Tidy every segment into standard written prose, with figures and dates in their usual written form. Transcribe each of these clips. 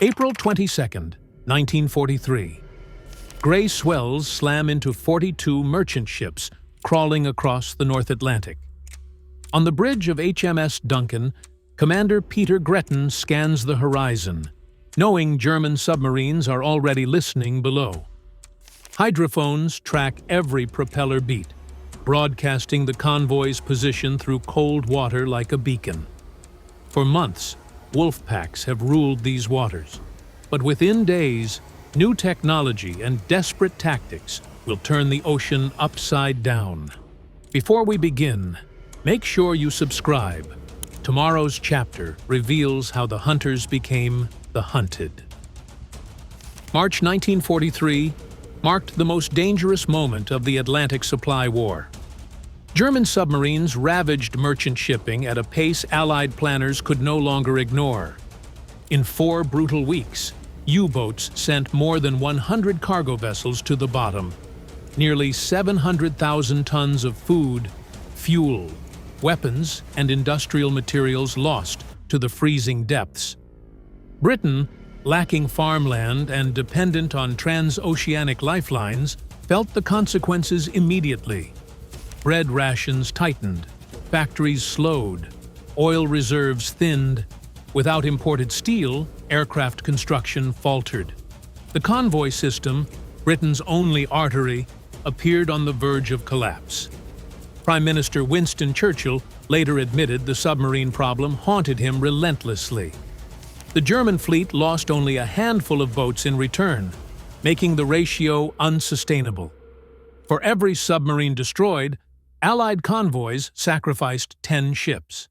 April 22nd, 1943. Gray swells slam into 42 merchant ships crawling across the North Atlantic. On the bridge of HMS Duncan, Commander Peter Gretton scans the horizon, knowing German submarines are already listening below. Hydrophones track every propeller beat, broadcasting the convoy's position through cold water like a beacon. For months, Wolfpacks have ruled these waters, but within days, new technology and desperate tactics will turn the ocean upside down. Before we begin, make sure you subscribe. Tomorrow's chapter reveals how the hunters became the hunted. March 1943 marked the most dangerous moment of the Atlantic supply war. German submarines ravaged merchant shipping at a pace Allied planners could no longer ignore. In 4 brutal weeks, U-boats sent more than 100 cargo vessels to the bottom. Nearly 700,000 tons of food, fuel, weapons, and industrial materials lost to the freezing depths. Britain, lacking farmland and dependent on transoceanic lifelines, felt the consequences immediately. Bread rations tightened, factories slowed, oil reserves thinned. Without imported steel, aircraft construction faltered. The convoy system, Britain's only artery, appeared on the verge of collapse. Prime Minister Winston Churchill later admitted the submarine problem haunted him relentlessly. The German fleet lost only a handful of boats in return, making the ratio unsustainable. For every submarine destroyed, Allied convoys sacrificed 10 ships.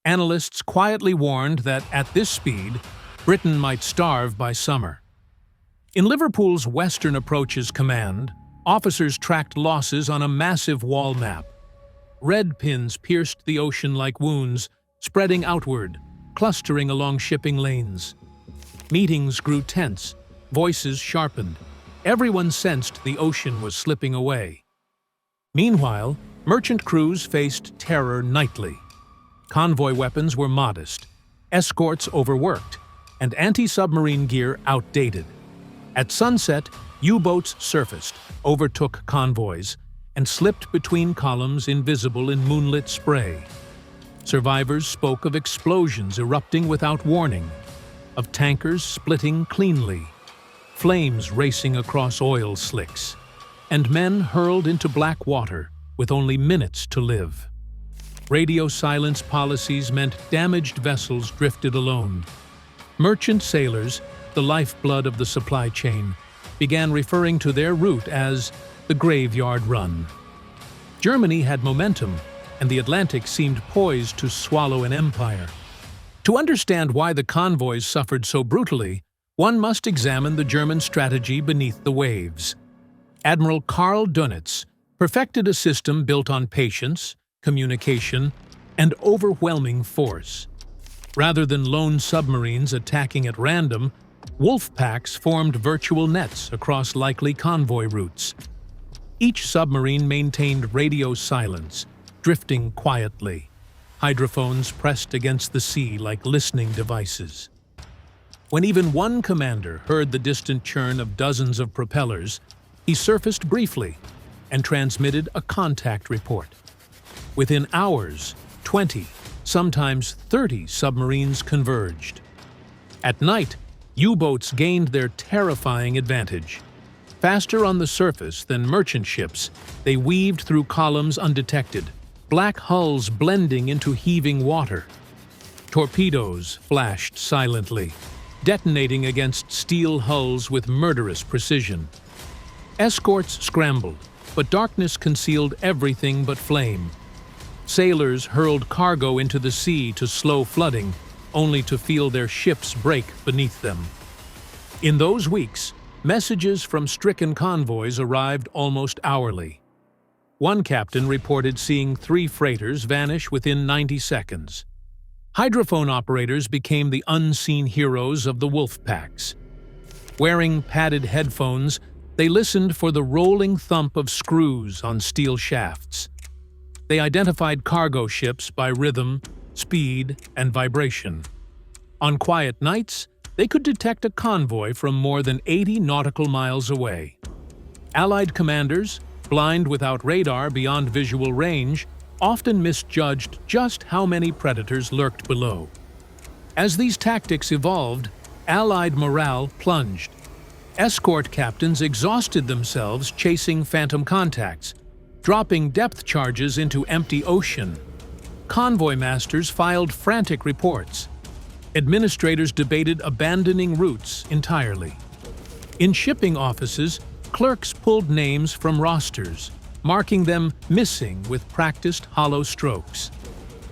Analysts quietly warned that at this speed, Britain might starve by summer. In Liverpool's Western Approaches Command, officers tracked losses on a massive wall map. Red pins pierced the ocean like wounds, spreading outward, clustering along shipping lanes. Meetings grew tense, voices sharpened. Everyone sensed the ocean was slipping away. Meanwhile, merchant crews faced terror nightly. Convoy weapons were modest, escorts overworked, and anti-submarine gear outdated. At sunset, U-boats surfaced, overtook convoys, and slipped between columns invisible in moonlit spray. Survivors spoke of explosions erupting without warning, of tankers splitting cleanly, flames racing across oil slicks, and men hurled into black water with only minutes to live. Radio silence policies meant damaged vessels drifted alone. Merchant sailors, the lifeblood of the supply chain, began referring to their route as the graveyard run. Germany had momentum, and the Atlantic seemed poised to swallow an empire. To understand why the convoys suffered so brutally, one must examine the German strategy beneath the waves. Admiral Karl Dönitz perfected a system built on patience, communication, and overwhelming force. Rather than lone submarines attacking at random, Wolfpacks formed virtual nets across likely convoy routes. Each submarine maintained radio silence, drifting quietly, hydrophones pressed against the sea like listening devices. When even one commander heard the distant churn of dozens of propellers, he surfaced briefly and transmitted a contact report. Within hours, 20, sometimes 30 submarines converged. At night, U-boats gained their terrifying advantage. Faster on the surface than merchant ships, they weaved through columns undetected, black hulls blending into heaving water. Torpedoes flashed silently, detonating against steel hulls with murderous precision. Escorts scrambled, but darkness concealed everything but flame. Sailors hurled cargo into the sea to slow flooding, only to feel their ships break beneath them. In those weeks, messages from stricken convoys arrived almost hourly. One captain reported seeing 3 freighters vanish within 90 seconds. Hydrophone operators became the unseen heroes of the Wolfpacks. Wearing padded headphones, they listened for the rolling thump of screws on steel shafts. They identified cargo ships by rhythm, speed, and vibration. On quiet nights, they could detect a convoy from more than 80 nautical miles away. Allied commanders, blind without radar beyond visual range, often misjudged just how many predators lurked below. As these tactics evolved, Allied morale plunged. Escort captains exhausted themselves chasing phantom contacts, dropping depth charges into empty ocean. Convoy masters filed frantic reports. Administrators debated abandoning routes entirely. In shipping offices, clerks pulled names from rosters, marking them missing with practiced hollow strokes.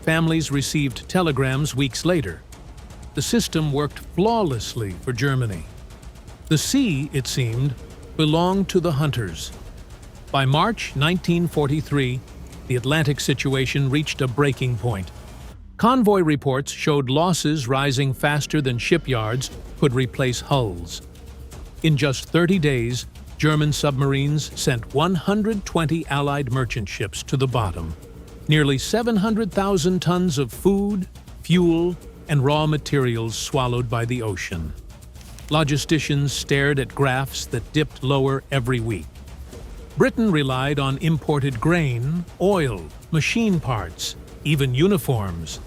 Families received telegrams weeks later. The system worked flawlessly for Germany. The sea, it seemed, belonged to the hunters. By March 1943, the Atlantic situation reached a breaking point. Convoy reports showed losses rising faster than shipyards could replace hulls. In just 30 days, German submarines sent 120 Allied merchant ships to the bottom. Nearly 700,000 tons of food, fuel, and raw materials swallowed by the ocean. Logisticians stared at graphs that dipped lower every week. Britain relied on imported grain, oil, machine parts, even uniforms.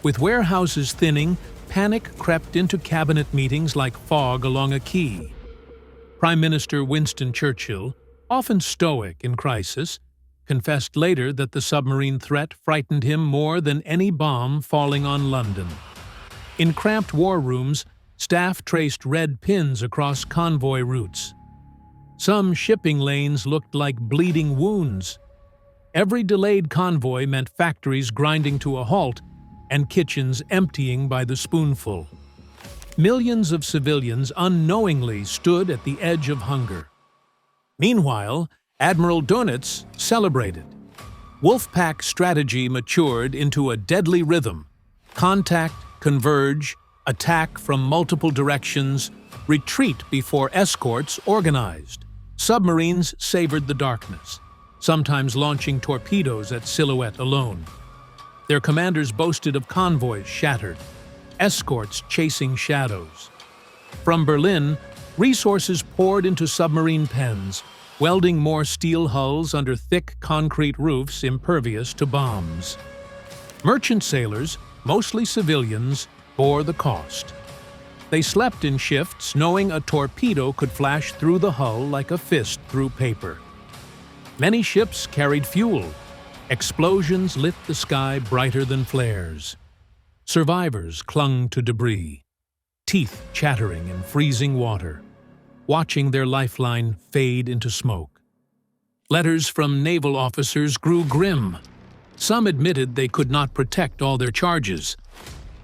With warehouses thinning, panic crept into cabinet meetings like fog along a quay. Prime Minister Winston Churchill, often stoic in crisis, confessed later that the submarine threat frightened him more than any bomb falling on London. In cramped war rooms, staff traced red pins across convoy routes. Some shipping lanes looked like bleeding wounds. Every delayed convoy meant factories grinding to a halt and kitchens emptying by the spoonful. Millions of civilians unknowingly stood at the edge of hunger. Meanwhile, Admiral Dönitz celebrated. Wolfpack strategy matured into a deadly rhythm: contact, converge, attack from multiple directions, retreat before escorts organized. Submarines savored the darkness, sometimes launching torpedoes at silhouette alone. Their commanders boasted of convoys shattered, escorts chasing shadows. From Berlin, resources poured into submarine pens, welding more steel hulls under thick concrete roofs impervious to bombs. Merchant sailors, mostly civilians, bore the cost. They slept in shifts, knowing a torpedo could flash through the hull like a fist through paper. Many ships carried fuel. Explosions lit the sky brighter than flares. Survivors clung to debris, teeth chattering in freezing water, watching their lifeline fade into smoke. Letters from naval officers grew grim. Some admitted they could not protect all their charges.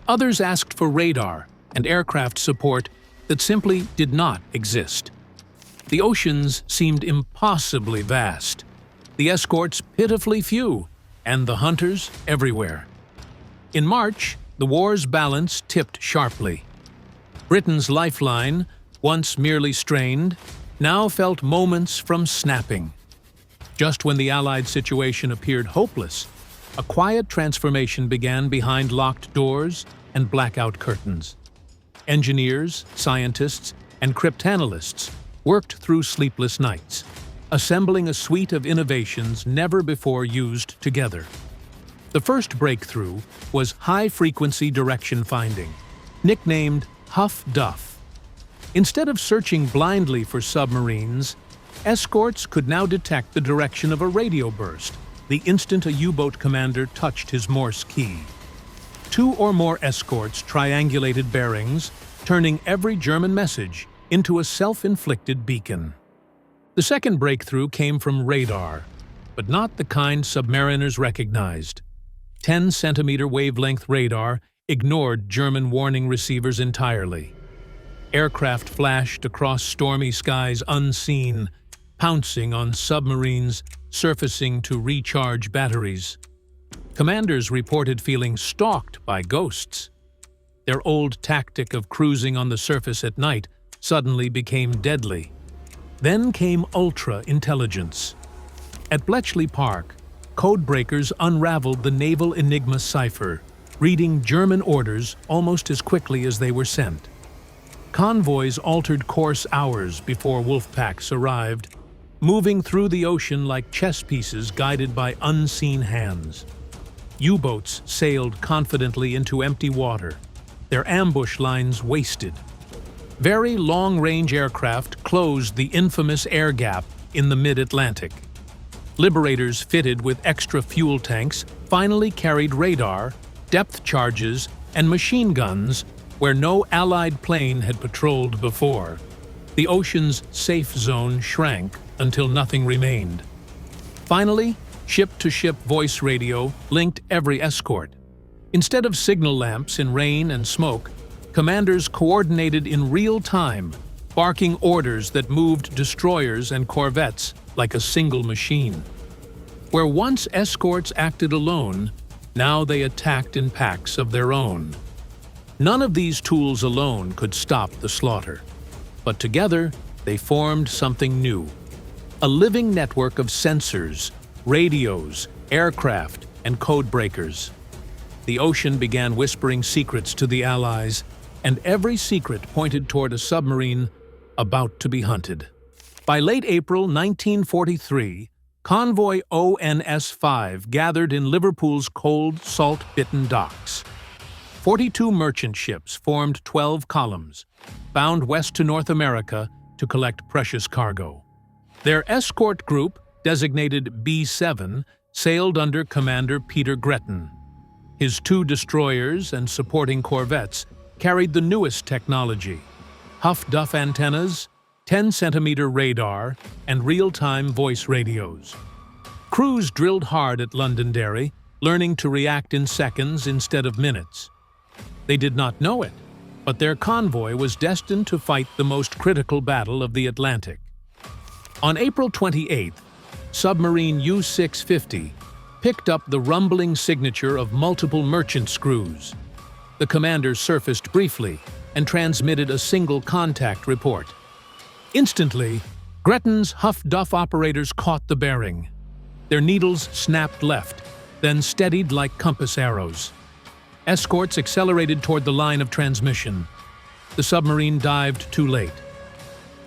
Others asked for radar and aircraft support that simply did not exist. The oceans seemed impossibly vast, the escorts pitifully few, and the hunters everywhere. In March, the war's balance tipped sharply. Britain's lifeline, once merely strained, now felt moments from snapping. Just when the Allied situation appeared hopeless, a quiet transformation began behind locked doors and blackout curtains. Engineers, scientists, and cryptanalysts worked through sleepless nights, assembling a suite of innovations never before used together. The first breakthrough was high-frequency direction finding, nicknamed Huff Duff. Instead of searching blindly for submarines, escorts could now detect the direction of a radio burst the instant a U-boat commander touched his Morse key. 2 or more escorts triangulated bearings, turning every German message into a self-inflicted beacon. The second breakthrough came from radar, but not the kind submariners recognized. 10-centimeter wavelength radar ignored German warning receivers entirely. Aircraft flashed across stormy skies unseen, pouncing on submarines surfacing to recharge batteries. Commanders reported feeling stalked by ghosts. Their old tactic of cruising on the surface at night suddenly became deadly. Then came ultra-intelligence. At Bletchley Park, codebreakers unraveled the naval Enigma cipher, reading German orders almost as quickly as they were sent. convoys altered course hours before Wolfpacks arrived, moving through the ocean like chess pieces guided by unseen hands. U-boats sailed confidently into empty water, their ambush lines wasted. Very long-range aircraft closed the infamous air gap in the mid-Atlantic. Liberators fitted with extra fuel tanks finally carried radar, depth charges, and machine guns where no Allied plane had patrolled before. The ocean's safe zone shrank until nothing remained. Finally, ship-to-ship voice radio linked every escort. Instead of signal lamps in rain and smoke, commanders coordinated in real time, barking orders that moved destroyers and corvettes like a single machine. Where once escorts acted alone, now they attacked in packs of their own. None of these tools alone could stop the slaughter, but together they formed something new. A living network of sensors, radios, aircraft, and code breakers. The ocean began whispering secrets to the Allies, and every secret pointed toward a submarine about to be hunted. By late April 1943, Convoy ONS-5 gathered in Liverpool's cold, salt-bitten docks. 42 merchant ships formed 12 columns, bound west to North America to collect precious cargo. Their escort group, designated B7, sailed under Commander Peter Gretton. His 2 destroyers and supporting corvettes carried the newest technology: Huff-Duff antennas, 10-centimeter radar, and real-time voice radios. Crews drilled hard at Londonderry, learning to react in seconds instead of minutes. They did not know it, but their convoy was destined to fight the most critical battle of the Atlantic. On April 28th, submarine U-650 picked up the rumbling signature of multiple merchant screws. The commander surfaced briefly and transmitted a single contact report. Instantly, Gretton's Huff-Duff operators caught the bearing. Their needles snapped left, then steadied like compass arrows. Escorts accelerated toward the line of transmission. The submarine dived too late.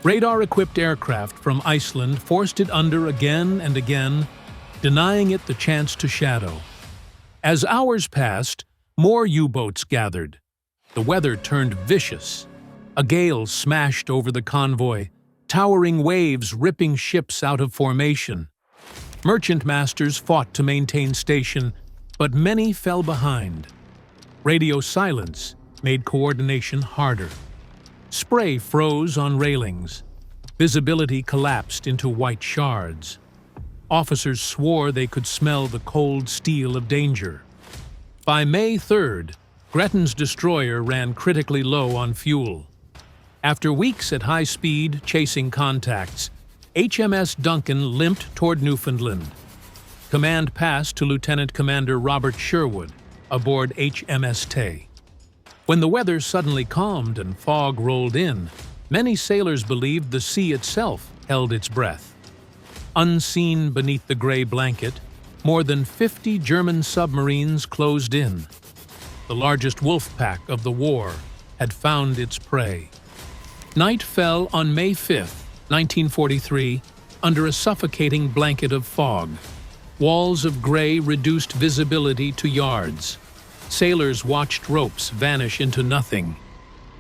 Radar-equipped aircraft from Iceland forced it under again and again, denying it the chance to shadow. As hours passed, more U-boats gathered. The weather turned vicious. A gale smashed over the convoy, towering waves ripping ships out of formation. Merchant masters fought to maintain station, but many fell behind. Radio silence made coordination harder. Spray froze on railings. Visibility collapsed into white shards. Officers swore they could smell the cold steel of danger. By May 3rd, Gretton's destroyer ran critically low on fuel. After weeks at high speed chasing contacts, HMS Duncan limped toward Newfoundland. Command passed to Lieutenant Commander Robert Sherwood aboard HMS Tay. When the weather suddenly calmed and fog rolled in, many sailors believed the sea itself held its breath. Unseen beneath the gray blanket, more than 50 German submarines closed in. The largest Wolfpack of the war had found its prey. Night fell on May 5, 1943, under a suffocating blanket of fog. Walls of gray reduced visibility to yards. Sailors watched ropes vanish into nothing.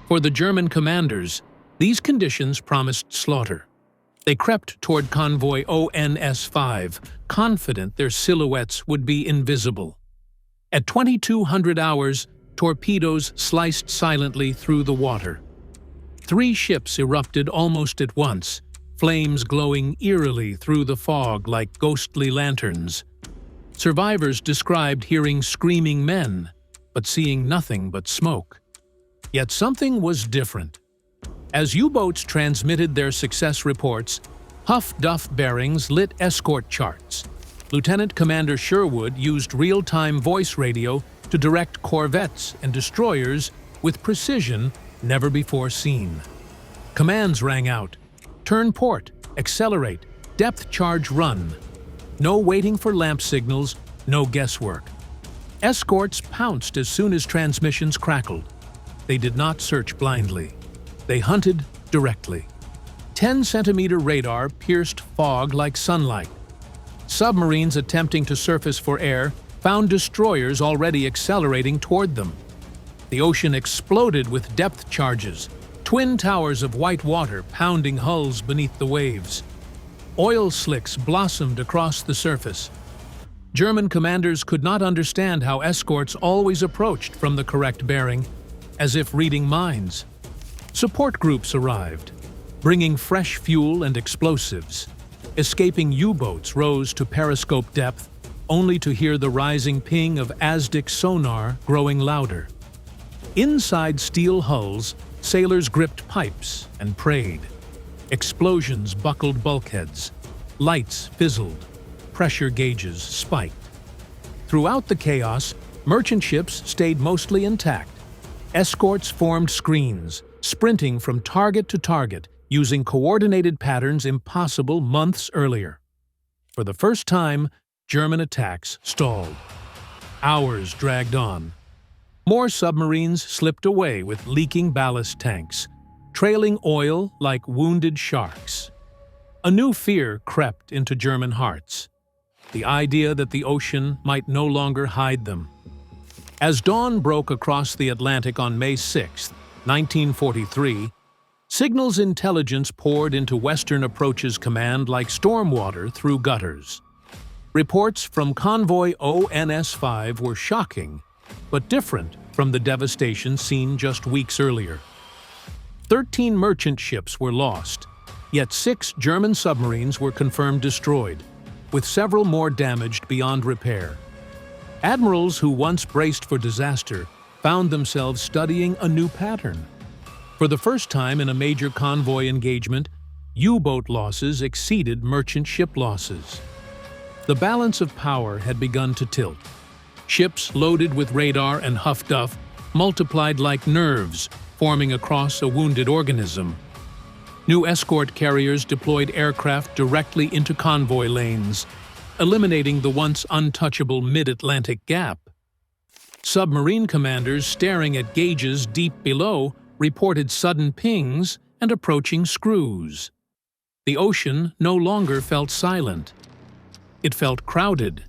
For the German commanders, these conditions promised slaughter. They crept toward Convoy ONS-5, confident their silhouettes would be invisible. At 2200 hours, torpedoes sliced silently through the water. 3 ships erupted almost at once, flames glowing eerily through the fog like ghostly lanterns. Survivors described hearing screaming men, but seeing nothing but smoke. Yet something was different. As U-boats transmitted their success reports, Huff-Duff bearings lit escort charts. Lieutenant Commander Sherwood used real-time voice radio to direct corvettes and destroyers with precision never before seen. Commands rang out: turn port, accelerate, depth charge run. No waiting for lamp signals, no guesswork. Escorts pounced as soon as transmissions crackled. They did not search blindly. They hunted directly. 10-centimeter radar pierced fog like sunlight. Submarines attempting to surface for air found destroyers already accelerating toward them. The ocean exploded with depth charges, twin towers of white water pounding hulls beneath the waves. Oil slicks blossomed across the surface. German commanders could not understand how escorts always approached from the correct bearing, as if reading minds. Support groups arrived, bringing fresh fuel and explosives. Escaping U-boats rose to periscope depth, only to hear the rising ping of Aztec sonar growing louder. Inside steel hulls, sailors gripped pipes and prayed. Explosions buckled bulkheads. Lights fizzled. Pressure gauges spiked. Throughout the chaos, merchant ships stayed mostly intact. Escorts formed screens, sprinting from target to target, using coordinated patterns impossible months earlier. For the first time, German attacks stalled. Hours dragged on. More submarines slipped away with leaking ballast tanks, trailing oil like wounded sharks. A new fear crept into German hearts, the idea that the ocean might no longer hide them. As dawn broke across the Atlantic on May 6, 1943, signals intelligence poured into Western Approach's command like stormwater through gutters. Reports from Convoy ONS-5 were shocking, but different from the devastation seen just weeks earlier. 13 merchant ships were lost, yet 6 German submarines were confirmed destroyed, with several more damaged beyond repair. Admirals who once braced for disaster found themselves studying a new pattern. For the first time in a major convoy engagement, U-boat losses exceeded merchant ship losses. The balance of power had begun to tilt. Ships loaded with radar and huff-duff multiplied like nerves, forming across a wounded organism. New escort carriers deployed aircraft directly into convoy lanes, eliminating the once untouchable mid-Atlantic gap. Submarine commanders staring at gauges deep below reported sudden pings and approaching screws. The ocean no longer felt silent. It felt crowded.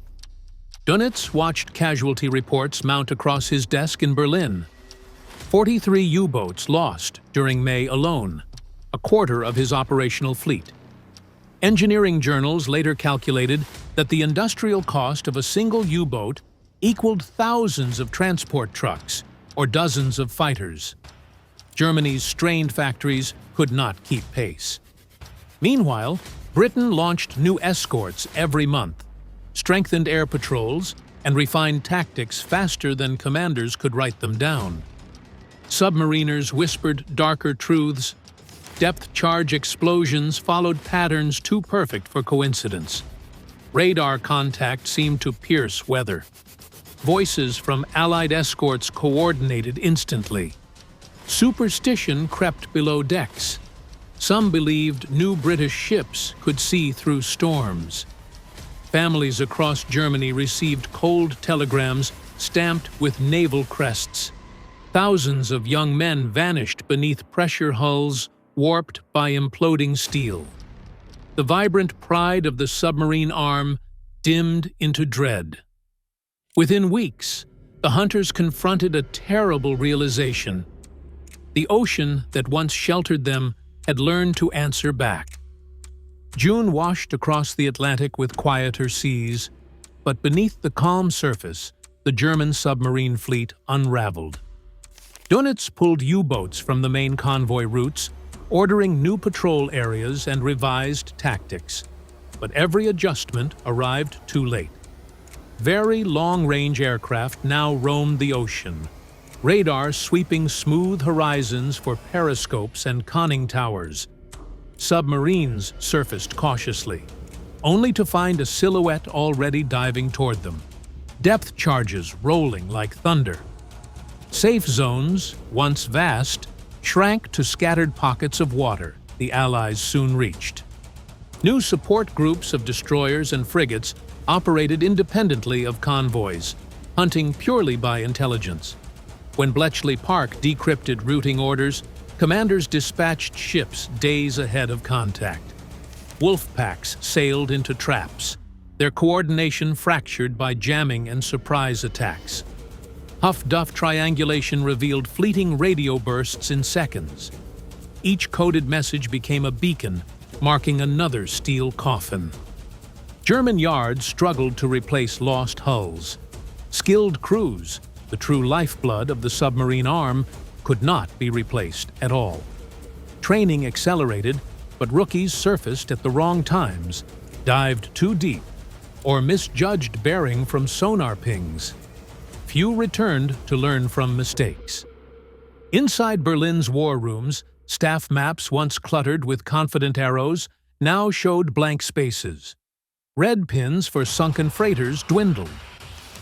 Dönitz watched casualty reports mount across his desk in Berlin. 43 U-boats lost during May alone, a quarter of his operational fleet. Engineering journals later calculated that the industrial cost of a single U-boat equaled thousands of transport trucks or dozens of fighters. Germany's strained factories could not keep pace. Meanwhile, Britain launched new escorts every month, strengthened air patrols, and refined tactics faster than commanders could write them down. Submariners whispered darker truths. Depth charge explosions followed patterns too perfect for coincidence. Radar contact seemed to pierce weather. Voices from Allied escorts coordinated instantly. Superstition crept below decks. Some believed new British ships could see through storms. Families across Germany received cold telegrams stamped with naval crests. Thousands of young men vanished beneath pressure hulls warped by imploding steel. The vibrant pride of the submarine arm dimmed into dread. Within weeks, the hunters confronted a terrible realization. The ocean that once sheltered them had learned to answer back. June washed across the Atlantic with quieter seas, but beneath the calm surface, the German submarine fleet unraveled. Dönitz pulled U-boats from the main convoy routes, ordering new patrol areas and revised tactics. But every adjustment arrived too late. Very long-range aircraft now roamed the ocean, radar sweeping smooth horizons for periscopes and conning towers. Submarines surfaced cautiously, only to find a silhouette already diving toward them. Depth charges rolling like thunder. Safe zones, once vast, shrank to scattered pockets of water the Allies soon reached. New support groups of destroyers and frigates operated independently of convoys, hunting purely by intelligence. When Bletchley Park decrypted routing orders, Commanders dispatched ships days ahead of contact. Wolfpacks sailed into traps, their coordination fractured by jamming and surprise attacks. Huff-duff triangulation revealed fleeting radio bursts in seconds. Each coded message became a beacon, marking another steel coffin. German yards struggled to replace lost hulls. Skilled crews, the true lifeblood of the submarine arm, could not be replaced at all. Training accelerated, but rookies surfaced at the wrong times, dived too deep, or misjudged bearing from sonar pings. Few returned to learn from mistakes. Inside Berlin's war rooms, staff maps once cluttered with confident arrows now showed blank spaces. Red pins for sunken freighters dwindled.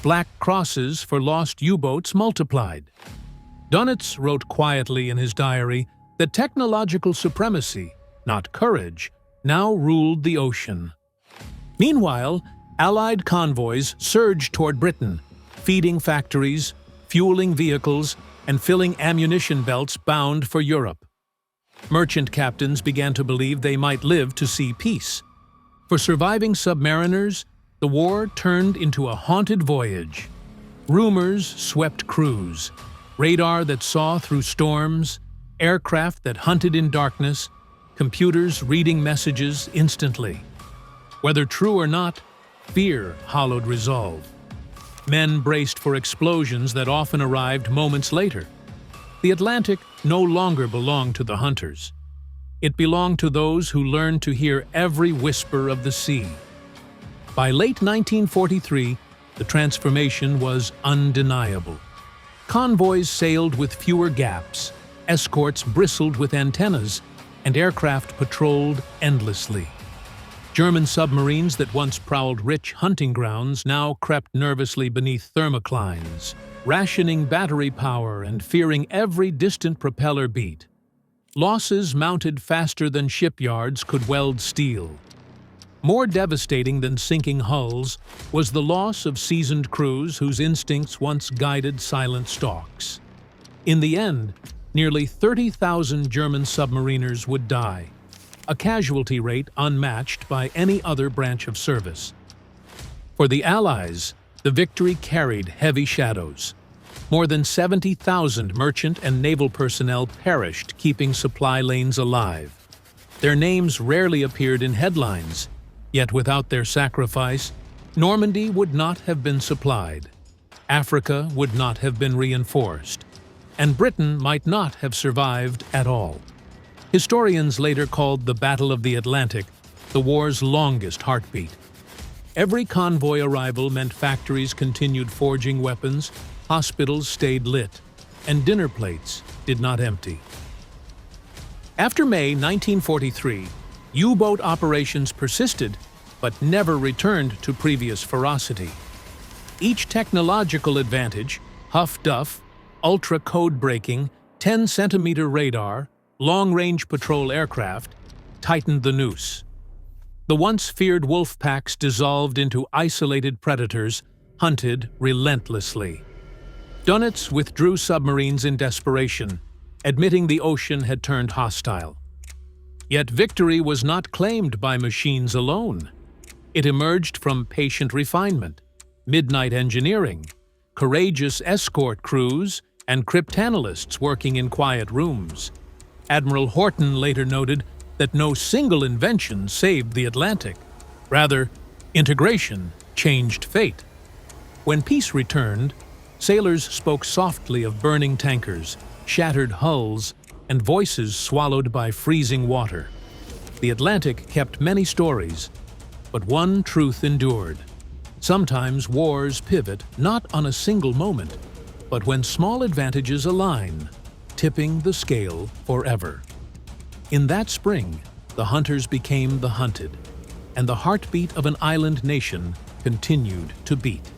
Black crosses for lost U-boats multiplied. Dönitz wrote quietly in his diary that technological supremacy, not courage, now ruled the ocean. Meanwhile, Allied convoys surged toward Britain, feeding factories, fueling vehicles, and filling ammunition belts bound for Europe. Merchant captains began to believe they might live to see peace. For surviving submariners, the war turned into a haunted voyage. Rumors swept crews, radar that saw through storms, aircraft that hunted in darkness, computers reading messages instantly. Whether true or not, fear hollowed resolve. Men braced for explosions that often arrived moments later. The Atlantic no longer belonged to the hunters. It belonged to those who learned to hear every whisper of the sea. By late 1943, the transformation was undeniable. Convoys sailed with fewer gaps, escorts bristled with antennas, and aircraft patrolled endlessly. German submarines that once prowled rich hunting grounds now crept nervously beneath thermoclines, rationing battery power and fearing every distant propeller beat. Losses mounted faster than shipyards could weld steel. More devastating than sinking hulls was the loss of seasoned crews whose instincts once guided silent stalks. In the end, nearly 30,000 German submariners would die, a casualty rate unmatched by any other branch of service. For the Allies, the victory carried heavy shadows. More than 70,000 merchant and naval personnel perished keeping supply lanes alive. Their names rarely appeared in headlines, yet without their sacrifice, Normandy would not have been supplied, Africa would not have been reinforced, and Britain might not have survived at all. Historians later called the Battle of the Atlantic the war's longest heartbeat. Every convoy arrival meant factories continued forging weapons, hospitals stayed lit, and dinner plates did not empty. After May 1943, U-boat operations persisted but never returned to previous ferocity. Each technological advantage, huff-duff, ultra-code-breaking, 10-centimeter radar, long-range patrol aircraft, tightened the noose. The once feared wolfpacks dissolved into isolated predators, hunted relentlessly. Dönitz withdrew submarines in desperation, admitting the ocean had turned hostile. Yet victory was not claimed by machines alone. It emerged from patient refinement, midnight engineering, courageous escort crews, and cryptanalysts working in quiet rooms. Admiral Horton later noted that no single invention saved the Atlantic. Rather, integration changed fate. When peace returned, sailors spoke softly of burning tankers, shattered hulls, and voices swallowed by freezing water. The Atlantic kept many stories, but one truth endured. Sometimes wars pivot not on a single moment, but when small advantages align, tipping the scale forever. In that spring, the hunters became the hunted, and the heartbeat of an island nation continued to beat.